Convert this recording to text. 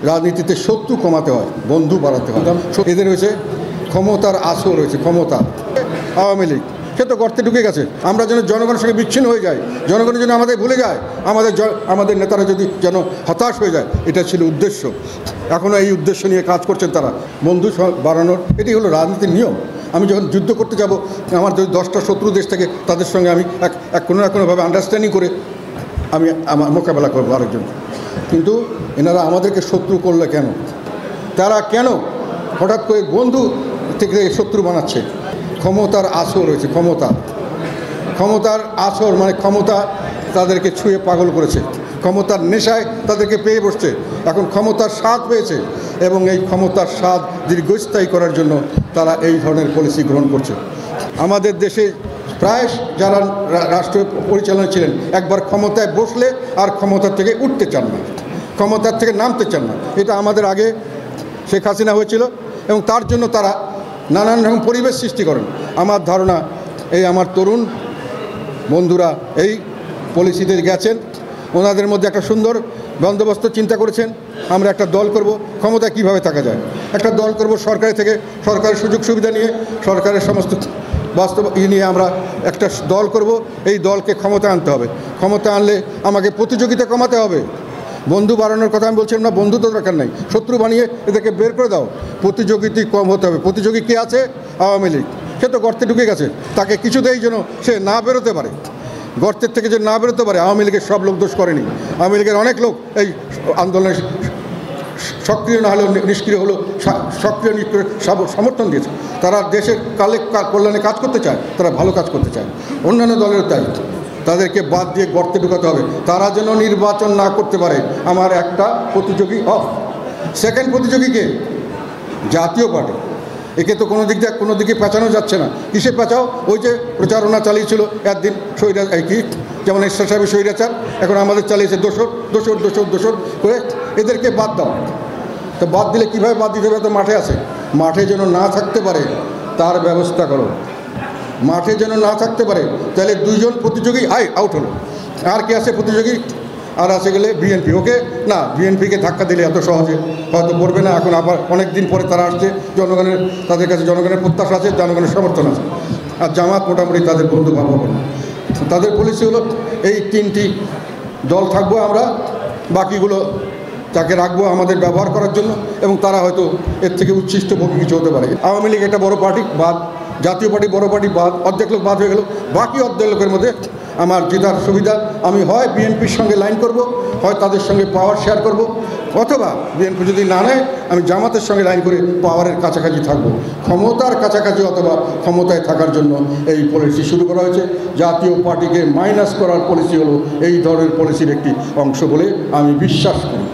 রাজনীতিতে শত্রু কমাতে হয়, বন্ধু বাড়াতে হয়। এদের হয়েছে ক্ষমতার আসর, রয়েছে ক্ষমতা। আওয়ামী লীগ সে তো গর্তে ঢুকে গেছে। আমরা যেন জনগণের সঙ্গে বিচ্ছিন্ন হয়ে যাই, জনগণের জন্য আমাদের ভুলে যায়, আমাদের নেতারা যদি যেন হতাশ হয়ে যায়, এটা ছিল উদ্দেশ্য। এখনও এই উদ্দেশ্য নিয়ে কাজ করছেন তারা, বন্ধু বাড়ানোর। এটি হলো রাজনীতির নিয়ম। আমি যখন যুদ্ধ করতে যাব, আমার যদি 10টা শত্রু দেশ থাকে, তাদের সঙ্গে আমি কোনো না কোনোভাবে আন্ডারস্ট্যান্ডিং করে আমি আমার মোকাবেলা করবো আরেকজন। কিন্তু এনারা আমাদেরকে শত্রু করলে কেন? তারা কেন হঠাৎ করে বন্ধু থেকে শত্রু বানাচ্ছে? ক্ষমতার আসর রয়েছে, ক্ষমতার আসর, মানে ক্ষমতা তাদেরকে ছুঁয়ে পাগল করেছে, ক্ষমতার নেশায় তাদেরকে পেয়ে বসছে। এখন ক্ষমতার স্বাদ পেয়েছে এবং এই ক্ষমতার স্বাদ দীর্ঘস্থায়ী করার জন্য তারা এই ধরনের পলিসি গ্রহণ করছে। আমাদের দেশে প্রায় যারা রাষ্ট্র পরিচালনা ছিলেন, একবার ক্ষমতায় বসলে আর ক্ষমতার থেকে উঠতে চান না, ক্ষমতার থেকে নামতে চান না। এটা আমাদের আগে শেখ হাসিনা হয়েছিল এবং তার জন্য তারা নানান রকম পরিবেশ সৃষ্টি করেন। আমার ধারণা এই আমার তরুণ বন্ধুরা এই পলিসিতে গেছেন, ওনাদের মধ্যে একটা সুন্দর বন্দোবস্ত চিন্তা করেছেন। আমরা একটা দল করব, ক্ষমতায় কিভাবে থাকা যায়, একটা দল করব সরকারের থেকে, সরকারের সুযোগ সুবিধা নিয়ে, সরকারের সমস্ত বাস্তব নিয়ে আমরা একটা দল করব। এই দলকে ক্ষমতা আনতে হবে। ক্ষমতা আনলে আমাকে প্রতিযোগিতা কমাতে হবে। বন্ধু বাড়ানোর কথা আমি বলছিলাম না, বন্ধু তো দরকার নাই, শত্রু বানিয়ে এদেরকে বের করে দাও। প্রতিযোগিতা কম হতে হবে। প্রতিযোগী কে আছে? আওয়ামী লীগ। সে তো গর্তে ঢুকে গেছে, তাকে কিছুতেই যেন সে না বেরোতে পারে, গর্তের থেকে যে না বেরোতে পারে। আওয়ামী লীগের সব লোক দোষ করেনি, আওয়ামী লীগের অনেক লোক এই আন্দোলনে সক্রিয় না হলেও নিষ্ক্রিয় হলো, সক্রিয় নিষ্ক্রিয় সমর্থন দিয়েছে। তারা দেশের কল্যাণে কাজ করতে চায়, তারা ভালো কাজ করতে চায়। অন্যান্য দলের তাই, তাদেরকে বাদ দিয়ে গর্তে ঢুকাতে হবে। তারা যেন নির্বাচন না করতে পারে। আমার একটা প্রতিযোগী অফ। সেকেন্ড প্রতিযোগীকে জাতীয় পার্টি। একে তো কোনো দিকে পেঁচানো যাচ্ছে না। কিসে পেঁচাও? ওই যে প্রচারণা চালিয়েছিল একদিন কি যেমন ঈশ্বর সাহেবের স্বৈরাচার, এখন আমাদের চালিয়েছে দোসর করে। এদেরকে বাদ দাও। তো বাদ দিলে কীভাবে বাদ দিতে হবে? তো মাঠে আছে, মাঠে যেন না থাকতে পারে তার ব্যবস্থা করো। মাঠে যেন না থাকতে পারে। তাহলে দুইজন প্রতিযোগী আউট হলো। আর কে আছে প্রতিযোগী? আর আছে গেলে বিএনপি। ওকে না, বিএনপিকে ধাক্কা দিলে এত সহজে হয়তো করবে না। এখন আবার অনেক দিন পরে তারা আসছে, তাদের কাছে জনগণের প্রত্যাশা আছে, জনগণের সমর্থন আছে। আর জামাত মোটামুটি তাদের বন্ধু ভাববো না। তাদের পলিসি হলো এই 3টি দল থাকবো আমরা, বাকিগুলো তাকে রাখবো আমাদের ব্যবহার করার জন্য, এবং তারা হয়তো এর থেকে উচ্ছিষ্ট ভোগী কিছু হতে পারে। আওয়ামী লীগ একটা বড় পার্টি বাদ, জাতীয় পার্টি বড় পার্টি বাদ, অর্ধেক লোক বাদ হয়ে গেল। বাকি অর্ধেক লোকের মধ্যে আমার জেতার সুবিধা, আমি হয় বিএনপির সঙ্গে লাইন করব, হয় তাদের সঙ্গে পাওয়ার শেয়ার করব, অথবা বিএনপি যদি না নেয় আমি জামাতের সঙ্গে লাইন করে পাওয়ারের কাছাকাছি থাকবো, ক্ষমতার কাছাকাছি অথবা ক্ষমতায় থাকার জন্য এই পলিসি শুরু করা হয়েছে। জাতীয় পার্টিকে মাইনাস করার পলিসি হলো এই ধরনের পলিসির একটি অংশ বলে আমি বিশ্বাস করি।